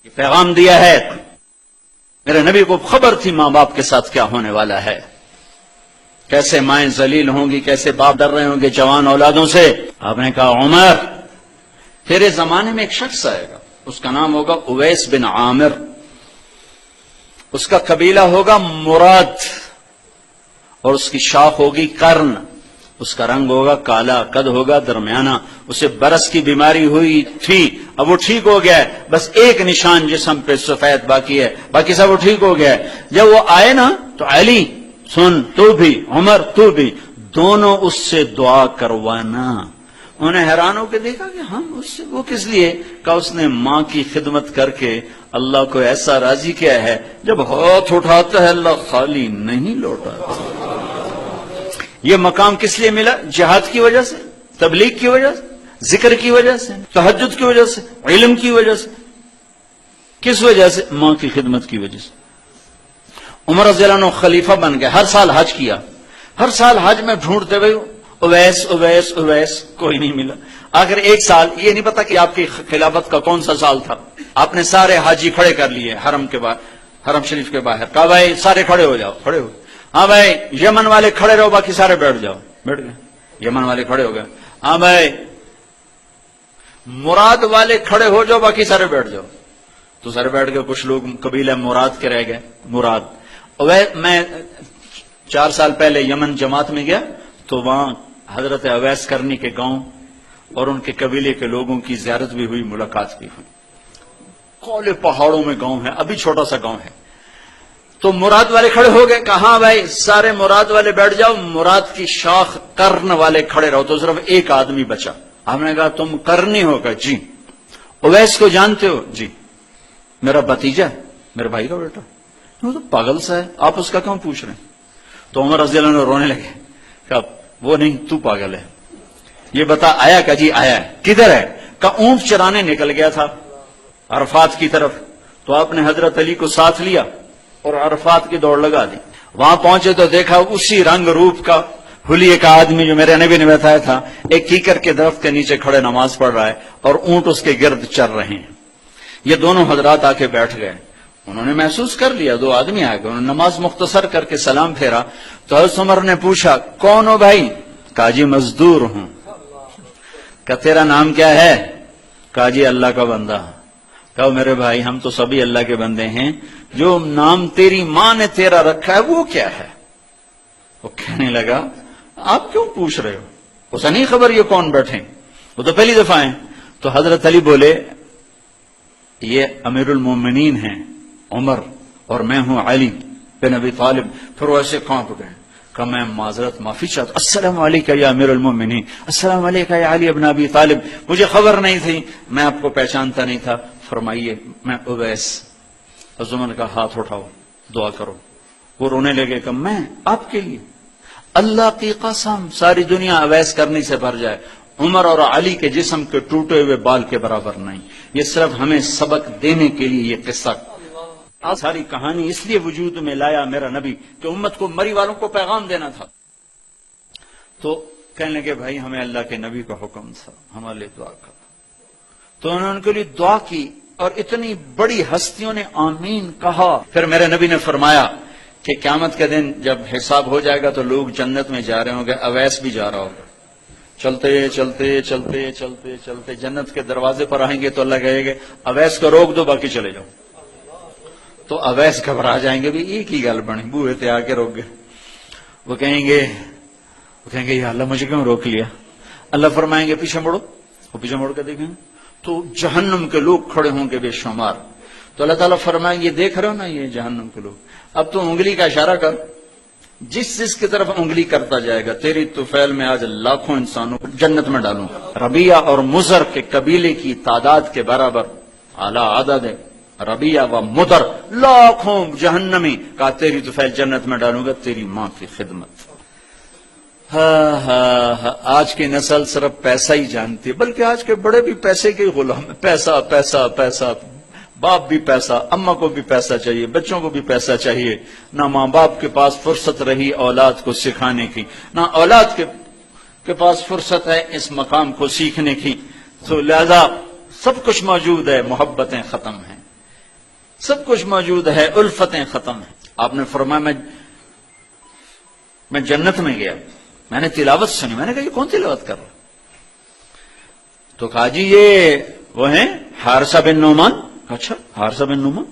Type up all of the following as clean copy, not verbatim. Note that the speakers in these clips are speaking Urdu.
یہ پیغام دیا ہے، میرے نبی کو خبر تھی ماں باپ کے ساتھ کیا ہونے والا ہے، کیسے مائیں ذلیل ہوں گی، کیسے باپ ڈر رہے ہوں گے جوان اولادوں سے۔ آپ نے کہا عمر، تیرے زمانے میں ایک شخص آئے گا، اس کا نام ہوگا اویس بن عامر، اس کا قبیلہ ہوگا مراد، اور اس کی شاخ ہوگی قرن، اس کا رنگ ہوگا کالا، قد ہوگا درمیانہ، اسے برس کی بیماری ہوئی تھی، اب وہ ٹھیک ہو گیا ہے، بس ایک نشان جسم پہ سفید باقی ہے، باقی سب وہ ٹھیک ہو گیا ہے۔ جب وہ آئے نا تو علی سن، تو بھی، عمر تو بھی، دونوں اس سے دعا کروانا۔ انہیں حیران ہو کے دیکھا کہ ہم اس سے، وہ کس لیے؟ کہ اس نے ماں کی خدمت کر کے اللہ کو ایسا راضی کیا ہے، جب ہاتھ اٹھاتا ہے اللہ خالی نہیں لوٹاتا۔ یہ مقام کس لیے ملا؟ جہاد کی وجہ سے، تبلیغ کی وجہ سے، ذکر کی وجہ سے، تہجد کی وجہ سے، علم کی وجہ سے۔ کس وجہ سے؟ ماں کی خدمت کی وجہ سے۔ عمر رضی اللہ عنہ خلیفہ بن گئے، ہر سال حج کیا، ہر سال حج میں ڈھونڈتے ہوئے اویس اویس اویس، کوئی نہیں ملا۔ آخر ایک سال، یہ نہیں پتا کہ آپ کی خلافت کا کون سا سال تھا، آپ نے سارے حاجی کھڑے کر لیے حرم کے باہر، حرم شریف کے باہر، کہا بھائی سارے کھڑے ہو جاؤ، کھڑے ہو۔ ہاں بھائی یمن والے کھڑے رہو، باقی سارے بیٹھ جاؤ، بیٹھ گئے، یمن والے کھڑے ہو گئے۔ ہاں بھائی مراد والے کھڑے ہو جاؤ، باقی سارے بیٹھ جاؤ، تو سارے بیٹھ گئے۔ کچھ لوگ قبیلہ مراد کے رہ گئے، مراد۔ میں 4 سال پہلے یمن جماعت میں گیا تو وہاں حضرت اویس کرنی کے گاؤں اور ان کے قبیلے کے لوگوں کی زیارت بھی ہوئی، ملاقات بھی ہوئی۔ کولے پہاڑوں میں گاؤں ہے، ابھی چھوٹا سا گاؤں ہے۔ تو مراد والے کھڑے ہو گئے، کہاں بھائی سارے مراد والے بیٹھ جاؤ، مراد کی شاخ قرن والے کھڑے رہو۔ تو صرف ایک آدمی بچا۔ ہم نے کہا تم قرنی ہو؟ کہا جی۔ اویس کو جانتے ہو؟ جی۔ میرا بھتیجا ہے، میرے بھائی کا بیٹا۔ وہ تو پاگل سا ہے، آپ اس کا کیوں پوچھ رہے ہیں؟ تو عمر رضی اللہ عنہ رونے لگے، کہا وہ نہیں، تو پاگل ہے، یہ بتا آیا؟ کہا جی آیا ہے۔ کدھر ہے؟ کہا اونٹ چرانے نکل گیا تھا عرفات کی طرف، تو آپ نے حضرت علی کو ساتھ لیا اور عرفات کی دوڑ لگا دی۔ وہاں پہنچے تو دیکھا اسی رنگ روپ کا حلیے کا آدمی جو میرے نبی نے بتایا تھا، ایک کیکر کے درخت کے نیچے کھڑے نماز پڑھ رہا ہے اور اونٹ اس کے گرد چر رہے ہیں۔ یہ دونوں حضرات آ کے بیٹھ گئے، انہوں نے محسوس کر لیا 2 آدمی آ گئے، انہوں نے نماز مختصر کر کے سلام پھیرا تو حضرت عمر نے پوچھا کون ہو بھائی؟ کہا جی مزدور ہوں۔ کہا تیرا نام کیا ہے؟ کہا جی اللہ کا بندہ۔ کہا میرے بھائی ہم تو سبھی اللہ کے بندے ہیں، جو نام تیری ماں نے تیرا رکھا ہے وہ کیا ہے؟ وہ کہنے لگا آپ کیوں پوچھ رہے ہو، اسے نہیں خبر یہ کون بیٹھے، وہ تو پہلی دفعہ ہیں۔ تو حضرت علی بولے یہ امیر المومنین ہیں عمر اور میں ہوں علی بن ابی طالب۔ پھر وہ ایسے کانپ گئے، کہ میں معذرت معافی چاہتا، السلام علیکم یا امیر المومنین، السلام علیکم یا علی ابن ابی طالب، مجھے خبر نہیں تھی، میں آپ کو پہچانتا نہیں تھا، فرمائیے میں اویس۔ حضرت عمر کا ہاتھ اٹھاؤ دعا کرو۔ وہ رونے لگے کہ میں آپ کے لیے، اللہ کی قسم ساری دنیا اویس کرنے سے بھر جائے، عمر اور علی کے جسم کے ٹوٹے ہوئے بال کے برابر نہیں۔ یہ صرف ہمیں سبق دینے کے لیے یہ قصہ، ساری کہانی اس لیے وجود میں لایا میرا نبی کہ امت کو، مری والوں کو پیغام دینا تھا۔ تو کہنے لگے بھائی ہمیں اللہ کے نبی کا حکم تھا، ہمارے لیے دعا کر۔ تو انہوں نے ان کے لیے دعا کی اور اتنی بڑی ہستیوں نے آمین کہا۔ پھر میرے نبی نے فرمایا کہ قیامت کے دن جب حساب ہو جائے گا تو لوگ جنت میں جا رہے ہوں گے، اویس بھی جا رہا ہوگا، چلتے چلتے چلتے چلتے چلتے جنت کے دروازے پر آئیں گے تو اللہ کہے گے اویس کو روک دو باقی چلے جاؤ۔ تو اویس گھبرا جائیں گے، بھی ایک ہی گل بنی، بوئے تے آ کے روک گئے۔ وہ کہیں گے یا اللہ مجھے کیوں روک لیا؟ اللہ فرمائیں گے پیچھے مڑو، وہ پیچھے مڑ کے دیکھیں تو جہنم کے لوگ کھڑے ہوں گے بے شمار۔ تو اللہ تعالیٰ فرمائیں گے دیکھ رہے ہو نا یہ جہنم کے لوگ، اب تو انگلی کا اشارہ کر، جس کی طرف انگلی کرتا جائے گا تیری طفیل میں آج لاکھوں انسانوں کو جنت میں ڈالوں۔ ربیہ اور مضر کے قبیلے کی تعداد کے برابر اعلیٰ عدد ہے، ربیہ و مضر لاکھوں جہنمی کا تیری طفیل جنت میں ڈالوں گا تیری ماں کی خدمت۔ آج کی نسل صرف پیسہ ہی جانتی ہے، بلکہ آج کے بڑے بھی پیسے کے غلام ہیں، پیسہ پیسہ پیسہ، باپ بھی پیسہ، اماں کو بھی پیسہ چاہیے، بچوں کو بھی پیسہ چاہیے، نہ ماں باپ کے پاس فرصت رہی اولاد کو سکھانے کی، نہ اولاد کے پاس فرصت ہے اس مقام کو سیکھنے کی، تو لہذا سب کچھ موجود ہے، محبتیں ختم ہیں۔ سب کچھ موجود ہے، الفتیں ختم ہیں. آپ نے فرمایا میں جنت میں گیا، میں نے تلاوت سنی. میں نے کہا یہ کون تلاوت کر رہا؟ تو کہا جی یہ وہ ہیں حارثہ بن نعمان. اچھا حارثہ بن نعمان.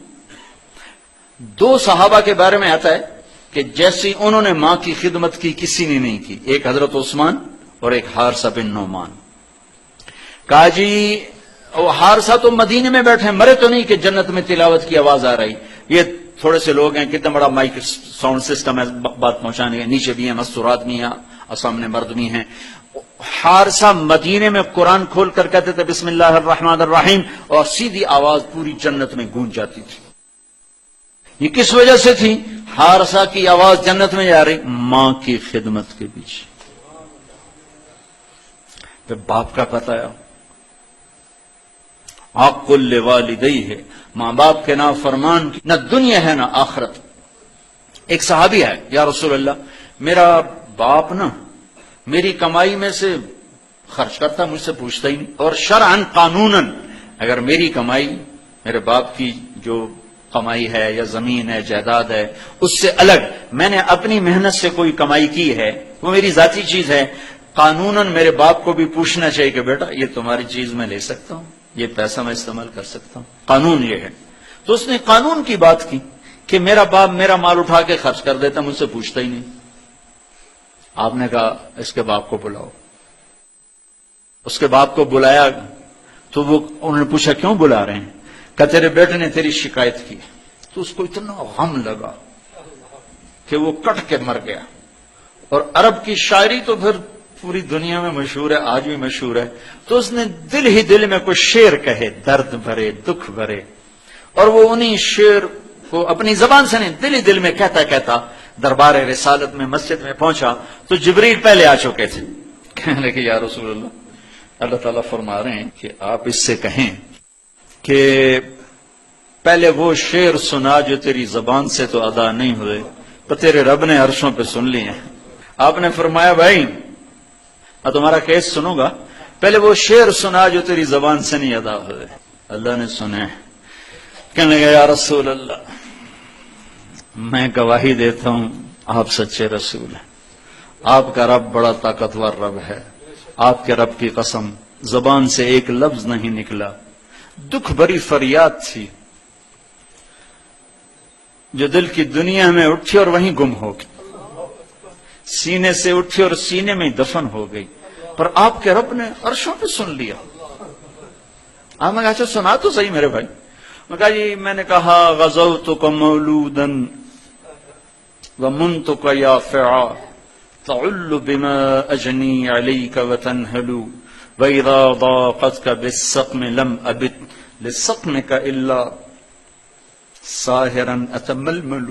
2 صحابہ کے بارے میں آتا ہے کہ جیسی انہوں نے ماں کی خدمت کی کسی نے نہیں کی، ایک حضرت عثمان اور ایک حارثہ بن نعمان. کہا جی وہ حارثہ تو مدینے میں بیٹھے، مرے تو نہیں کہ جنت میں تلاوت کی آواز آ رہی. یہ تھوڑے سے لوگ ہیں، کتنا بڑا مائک ساؤنڈ سسٹم ہے بات پہنچانے کا، نیچے بھی ہیں مستورات بھی ہیں اور سامنے مرد بھی ہیں. حارثہ مدینے میں قرآن کھول کر کہتے تھے بسم اللہ الرحمن الرحیم، اور سیدھی آواز پوری جنت میں گونج جاتی تھی. یہ کس وجہ سے تھی؟ حارثہ کی آواز جنت میں جا رہی، ماں کی خدمت کے پیچھے. پھر باپ کا پتہ ہے، حق لوالدیہ ہے، ماں باپ کے نافرمان کی نہ دنیا ہے نہ آخرت. ایک صحابی ہے، یا رسول اللہ میرا باپ نا میری کمائی میں سے خرچ کرتا، مجھ سے پوچھتا ہی نہیں، اور شرعاً قانوناً اگر میری کمائی میرے باپ کی جو کمائی ہے یا زمین ہے جائیداد ہے اس سے الگ میں نے اپنی محنت سے کوئی کمائی کی ہے، وہ میری ذاتی چیز ہے، قانوناً میرے باپ کو بھی پوچھنا چاہیے کہ بیٹا یہ تمہاری چیز میں لے سکتا ہوں، یہ پیسہ میں استعمال کر سکتا ہوں، قانون یہ ہے. تو اس نے قانون کی بات کی کہ میرا باپ میرا مال اٹھا کے خرچ کر دیتا، مجھ سے پوچھتا ہی نہیں. آپ نے کہا اس کے باپ کو بلاؤ. اس کے باپ کو بلایا تو انہوں نے پوچھا کیوں بلا رہے ہیں؟ کہ تیرے بیٹے نے تیری شکایت کی. تو اس کو اتنا غم لگا کہ وہ کٹ کے مر گیا. اور عرب کی شاعری تو پھر پوری دنیا میں مشہور ہے، آج بھی مشہور ہے. تو اس نے دل ہی دل میں کوئی شعر کہے، درد بھرے دکھ بھرے، اور وہ انہی شعر کو اپنی زبان سے نہیں دل ہی دل میں کہتا کہتا دربار رسالت میں مسجد میں پہنچا تو جبریل پہلے آ چکے تھے. کہنے لگے یا رسول اللہ، اللہ تعالیٰ فرما رہے ہیں کہ آپ اس سے کہیں کہ پہلے وہ شعر سنا جو تیری زبان سے تو ادا نہیں ہوئے، تو تیرے رب نے عرشوں پہ سن لیے ہیں. آپ نے فرمایا بھائی میں تمہارا کیس سنوں گا، پہلے وہ شعر سنا جو تیری زبان سے نہیں ادا ہوئے. اللہ نے سنے. کہنے لگا یا رسول اللہ میں گواہی دیتا ہوں آپ سچے رسول ہیں، آپ کا رب بڑا طاقتور رب ہے، آپ کے رب کی قسم زبان سے ایک لفظ نہیں نکلا. دکھ بھری فریاد تھی جو دل کی دنیا میں اٹھی اور وہیں گم ہو گئی، سینے سے اٹھی اور سینے میں دفن ہو گئی، پر آپ کے رب نے عرشوں پہ سن لیا. آپ نے کہا اچھا سنا تو صحیح میرے بھائی. میں کہا جی میں نے کہا غزوتک مولودا ومنتک یافعا تعل بما اجنی علیک وتنہل واذا ضاقتک بالسقم لم ابت لسقمک الا ساہرا اتململ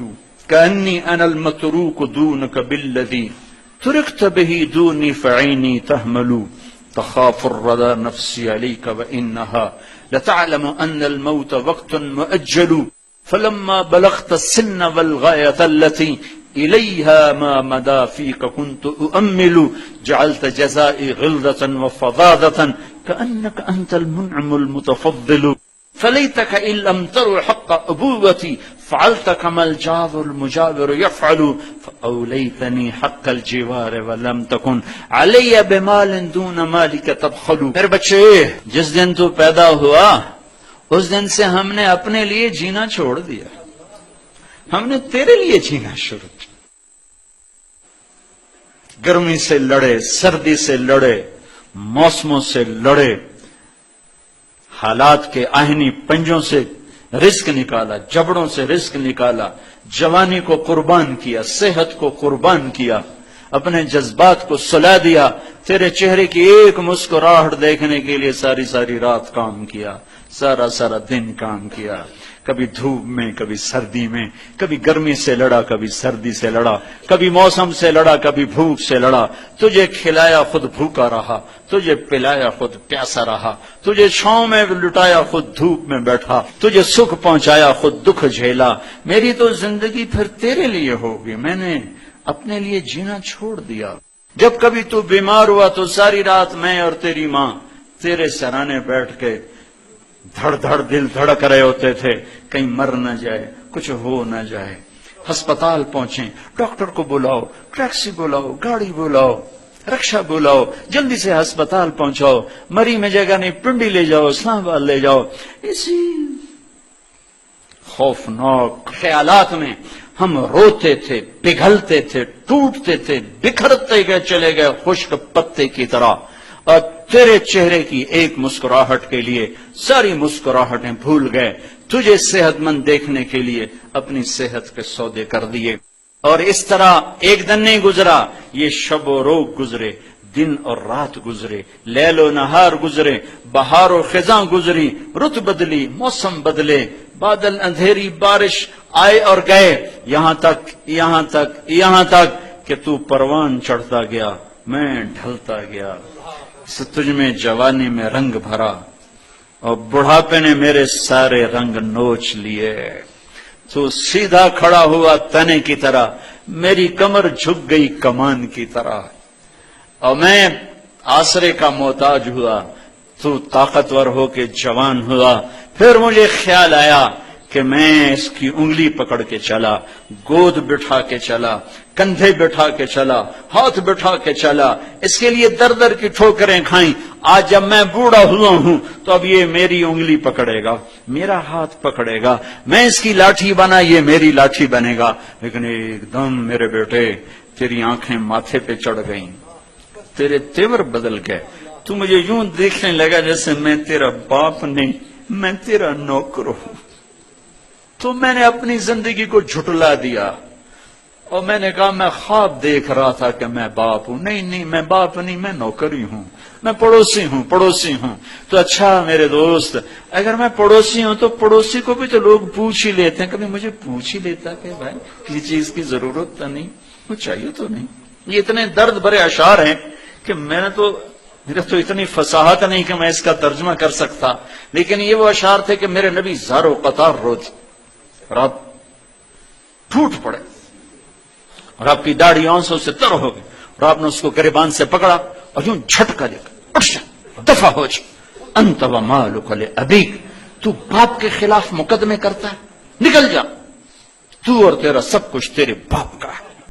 کأنی انا المتروک دونک بالذی ترکت به دونی فعینی تحمل تخاف الردى نفسي عليك وإنها لتعلم أن الموت وقت مؤجل فلما بلغت السن والغاية التي إليها ما مدى فيك كنت أؤمل جعلت جزائي غلظة وفظاظة كأنك أنت المنعم المتفضل فليتك إن لم تر حق أبوتي فعلت كما الجار المجاور يفعل فأوليتني حق الجوار ولم تكن علي بمال دون مالك تبخل. میرے بچے جس دن تو پیدا ہوا اس دن سے ہم نے اپنے لیے جینا چھوڑ دیا، ہم نے تیرے لیے جینا شروع کیا. گرمی سے لڑے، سردی سے لڑے، موسموں سے لڑے، حالات کے آہنی پنجوں سے رزق نکالا، جبڑوں سے رزق نکالا، جوانی کو قربان کیا، صحت کو قربان کیا، اپنے جذبات کو سلا دیا، تیرے چہرے کی ایک مسکراہٹ دیکھنے کے لیے ساری ساری رات کام کیا، سارا سارا دن کام کیا، کبھی دھوپ میں کبھی سردی میں، کبھی گرمی سے لڑا کبھی سردی سے لڑا، کبھی موسم سے لڑا کبھی بھوک سے لڑا. تجھے کھلایا خود بھوکا رہا، تجھے پلایا خود پیاسا رہا، تجھے چھاؤں میں لٹایا خود دھوپ میں بیٹھا، تجھے سکھ پہنچایا خود دکھ جھیلا. میری تو زندگی پھر تیرے لیے ہوگی، میں نے اپنے لیے جینا چھوڑ دیا. جب کبھی تو بیمار ہوا تو ساری رات میں اور تیری ماں تیرے سرانے بیٹھ کے دھڑ دھڑ دل دھڑک رہے ہوتے تھے کہیں مر نہ جائے, کچھ ہو نہ جائے. ہسپتال پہنچے, ڈاکٹر کو بلاؤ, ٹیکسی بلاؤ, گاڑی بلاؤ, رکشا بلاؤ, جلدی سے ہسپتال پہنچاؤ, مری میں جگہ نہیں پنڈی لے جاؤ, اسلام آباد لے جاؤ. اسی خوفناک خیالات میں ہم روتے تھے, پگھلتے تھے, ٹوٹتے تھے, بکھرتے گئے چلے گئے خشک پتے کی طرح. اور تیرے چہرے کی ایک مسکراہٹ کے لیے ساری مسکراہٹیں بھول گئے. تجھے صحت مند دیکھنے کے لیے اپنی صحت کے سودے کر دیے. اور اس طرح ایک دن نہیں گزرا, یہ شب و روز گزرے, دن اور رات گزرے, لیل و نہار گزرے, بہار و خزاں گزری, رت بدلی, موسم بدلے, بادل, اندھیری, بارش آئے اور گئے, یہاں تک کہ تو پروان چڑھتا گیا, میں ڈھلتا گیا. تجھ میں جوانی میں رنگ بھرا اور بڑھاپے نے میرے سارے رنگ نوچ لیے. تو سیدھا کھڑا ہوا تنے کی طرح, میری کمر جھک گئی کمان کی طرح, اور میں آسرے کا محتاج ہوا, تو طاقتور ہو کے جوان ہوا. پھر مجھے خیال آیا کہ میں اس کی انگلی پکڑ کے چلا, گود بٹھا کے چلا, کندھے بٹھا کے چلا, ہاتھ بٹھا کے چلا, اس کے لیے در در کی ٹھوکریں کھائیں. آج جب میں بوڑھا ہوا ہوں تو اب یہ میری انگلی پکڑے گا, میرا ہاتھ پکڑے گا, میں اس کی لاٹھی بنا, یہ میری لاٹھی بنے گا. لیکن ایک دم میرے بیٹے تیری آنکھیں ماتھے پہ چڑھ گئیں, تیرے تیور بدل گئے, تو مجھے یوں دیکھنے لگا جیسے میں تیرا باپ نہیں, میں تیرا نوکر ہوں. تو میں نے اپنی زندگی کو جھٹلا دیا اور میں نے کہا میں خواب دیکھ رہا تھا کہ میں باپ ہوں. نہیں, میں باپ نہیں, میں نوکر ہی ہوں, میں پڑوسی ہوں. تو اچھا میرے دوست, اگر میں پڑوسی ہوں تو پڑوسی کو بھی تو لوگ پوچھ ہی لیتے ہیں. کبھی مجھے پوچھ ہی لیتا کہ بھائی کسی چیز کی ضرورت تو نہیں, کچھ چاہیے تو نہیں. یہ اتنے درد بھرے اشعار ہیں کہ میرے تو اتنی فصاحت نہیں کہ میں اس کا ترجمہ کر سکتا. لیکن یہ وہ اشعار تھے کہ میرے نبی زار و قطار روتے اور آپ ٹوٹ پڑے اور آپ کی داڑھی آنسوں سے تر ہو گئی اور آپ نے اس کو گریبان سے پکڑا اور یوں جھٹکا دے کر اٹھ جا, دفع ہو جا, انت و مالک لابیک, تو باپ کے خلاف مقدمے کرتا ہے, نکل جا, تو اور تیرا سب کچھ تیرے باپ کا ہے.